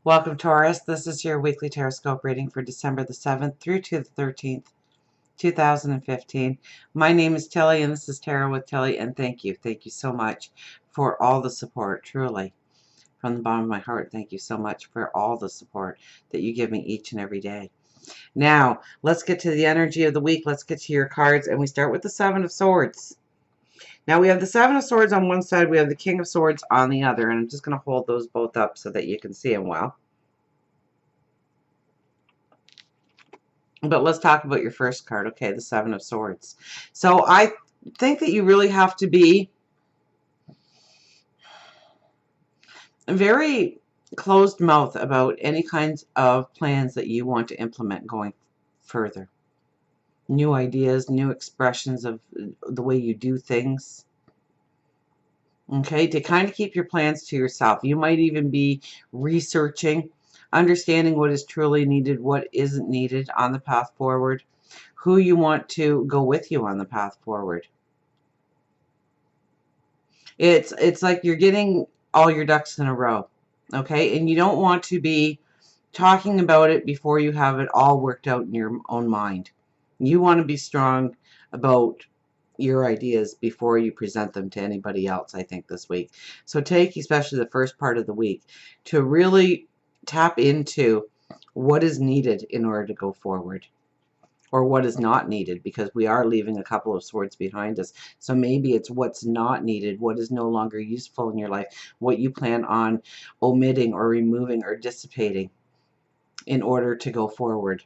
Welcome, Taurus. This is your weekly Taroscope reading for December the 7th through to the 13th, 2015. My name is Tilly, and this is Tarot with Tilly, and thank you. Thank you so much for all the support, truly. From the bottom of my heart, thank you so much for all the support that you give me each and every day. Now, let's get to the energy of the week. Let's get to your cards, and we start with the Seven of Swords. Now, we have the Seven of Swords on one side, we have the King of Swords on the other, and I'm just going to hold those both up so that you can see them well. But let's talk about your first card, okay, the Seven of Swords. So I think that you really have to be very closed mouth about any kinds of plans that you want to implement going further. New ideas, new expressions of the way you do things. Okay, to kind of keep your plans to yourself. You might even be researching, understanding what is truly needed, what isn't needed on the path forward, who you want to go with you on the path forward. It's like you're getting all your ducks in a row, okay? And you don't want to be talking about it before you have it all worked out in your own mind. You want to be strong about your ideas before you present them to anybody else, I think, this week. So take especially the first part of the week to really tap into what is needed in order to go forward, or what is not needed, because we are leaving a couple of swords behind us. So maybe it's what's not needed, what is no longer useful in your life, what you plan on omitting or removing or dissipating in order to go forward.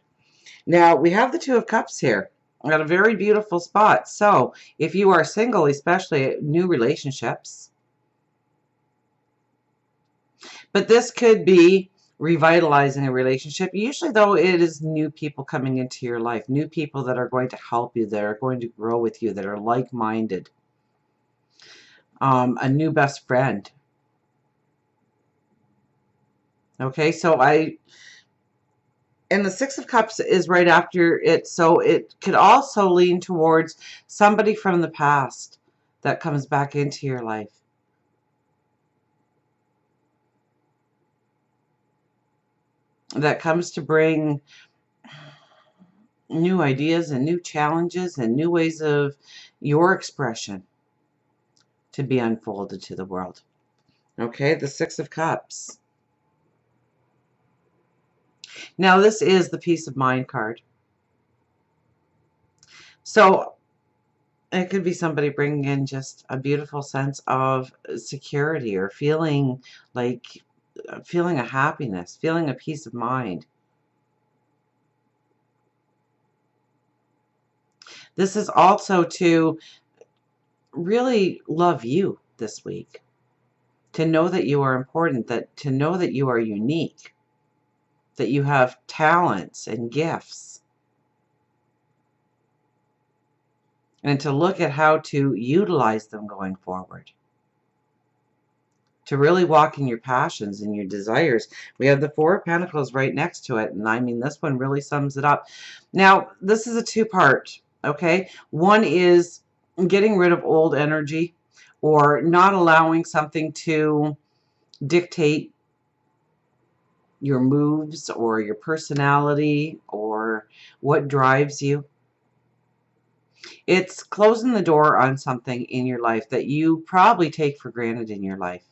Now, we have the Two of Cups here at a very beautiful spot. So if you are single, especially new relationships, but this could be revitalizing a relationship. Usually, though, it is new people coming into your life, new people that are going to help you, that are going to grow with you, that are like-minded. A new best friend. Okay, so and the Six of Cups is right after it, so it could also lean towards somebody from the past that comes back into your life. That comes to bring new ideas and new challenges and new ways of your expression to be unfolded to the world. Okay, the Six of Cups. Now, this is the Peace of Mind card. So it could be somebody bringing in just a beautiful sense of security, or feeling a happiness, feeling a peace of mind. This is also to really love you this week, to know that you are important, to know that you are unique, that you have talents and gifts, and to look at how to utilize them going forward, to really walk in your passions and your desires. We have the Four of Pentacles right next to it, and I mean, this one really sums it up. Now, this is a two-part, okay? One is getting rid of old energy, or not allowing something to dictate your moves or your personality or what drives you. It's closing the door on something in your life that you probably take for granted in your life.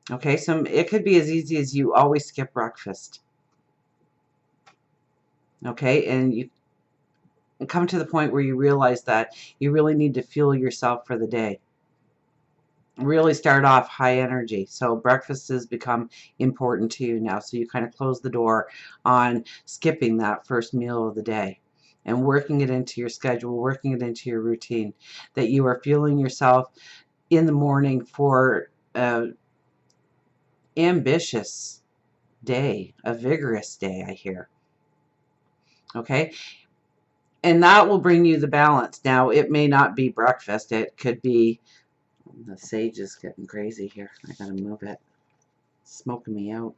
Okay, so it could be as easy as you always skip breakfast. Okay, and you come to the point where you realize that you really need to fuel yourself for the day. Really start off high energy. So breakfast has become important to you now. So you kind of close the door on skipping that first meal of the day and working it into your schedule, working it into your routine, that you are fueling yourself in the morning for an ambitious day, a vigorous day, I hear. Okay? And that will bring you the balance. Now, it may not be breakfast. It could be, the sage is getting crazy here. I gotta move it. It's smoking me out.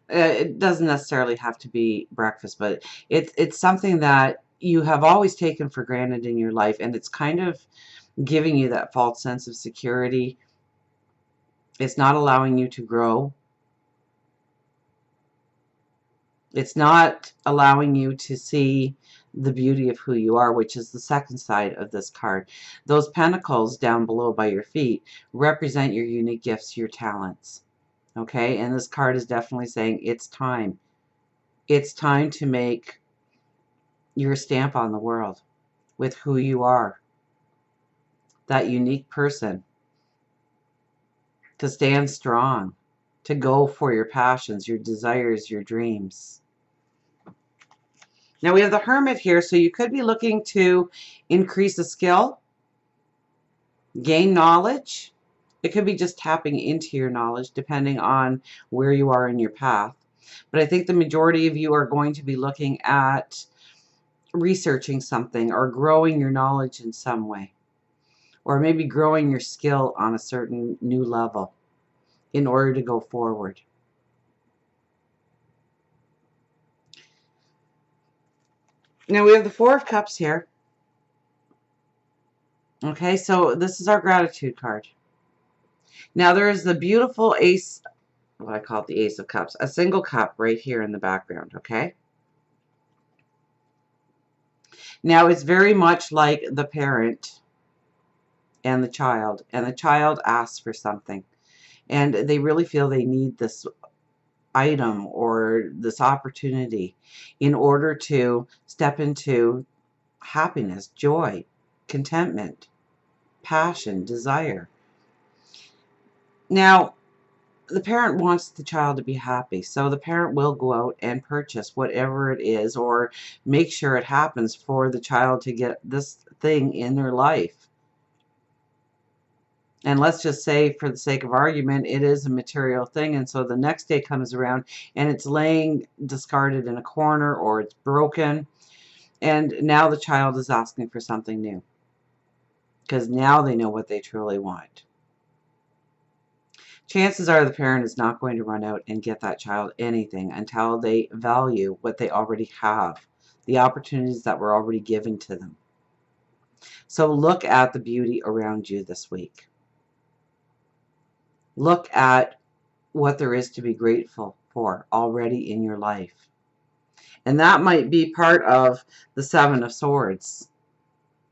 It doesn't necessarily have to be breakfast, but it's something that you have always taken for granted in your life, and it's kind of giving you that false sense of security. It's not allowing you to grow. It's not allowing you to see the beauty of who you are, which is the second side of this card. Those pentacles down below by your feet represent your unique gifts, your talents. Okay, and this card is definitely saying it's time. It's time to make your stamp on the world with who you are. That unique person. To stand strong. To go for your passions, your desires, your dreams. Now we have the Hermit here, so you could be looking to increase a skill, gain knowledge. It could be just tapping into your knowledge depending on where you are in your path. But I think the majority of you are going to be looking at researching something or growing your knowledge in some way. Or maybe growing your skill on a certain new level in order to go forward. Now we have the Four of Cups here. Okay, so this is our gratitude card. Now there is the beautiful Ace, what I call it the Ace of Cups, a single cup right here in the background, okay? Now it's very much like the parent and the child asks for something, and they really feel they need this item or this opportunity in order to step into happiness, joy, contentment, passion, desire. Now, the parent wants the child to be happy, so the parent will go out and purchase whatever it is or make sure it happens for the child to get this thing in their life. And let's just say, for the sake of argument, it is a material thing, and so the next day comes around and it's laying discarded in a corner or it's broken, and now the child is asking for something new because now they know what they truly want. Chances are the parent is not going to run out and get that child anything until they value what they already have, the opportunities that were already given to them. So look at the beauty around you this week. Look at what there is to be grateful for already in your life. And that might be part of the Seven of Swords,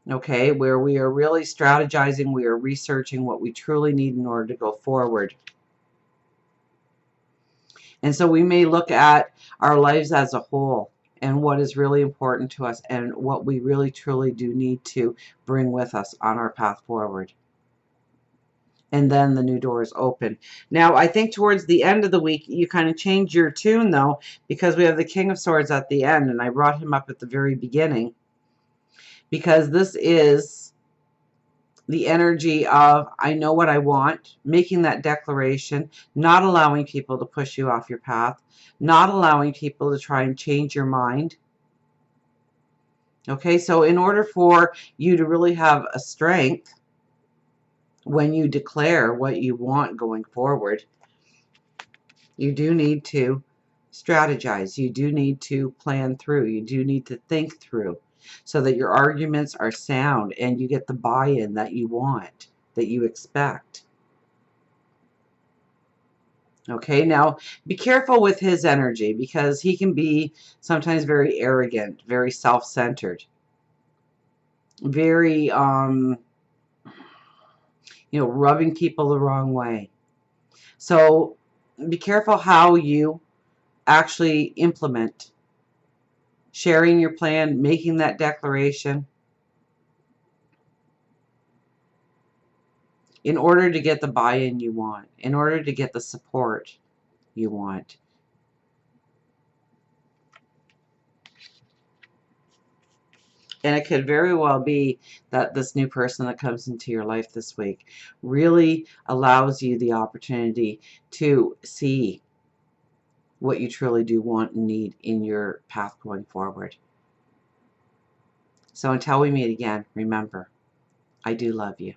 okay, where we are really strategizing, we are researching what we truly need in order to go forward. And so we may look at our lives as a whole and what is really important to us and what we really truly do need to bring with us on our path forward. And then the new doors open. Now, I think towards the end of the week, you kind of change your tune, though, because we have the King of Swords at the end, and I brought him up at the very beginning, because this is the energy of, I know what I want, making that declaration, not allowing people to push you off your path, not allowing people to try and change your mind. Okay, so in order for you to really have a strength, when you declare what you want going forward, you do need to strategize. You do need to plan through. You do need to think through so that your arguments are sound and you get the buy-in that you want, that you expect. Okay, now be careful with his energy because he can be sometimes very arrogant, very self-centered, very rubbing people the wrong way. So be careful how you actually implement sharing your plan, making that declaration in order to get the buy-in you want, in order to get the support you want. And it could very well be that this new person that comes into your life this week really allows you the opportunity to see what you truly do want and need in your path going forward. So until we meet again, remember, I do love you.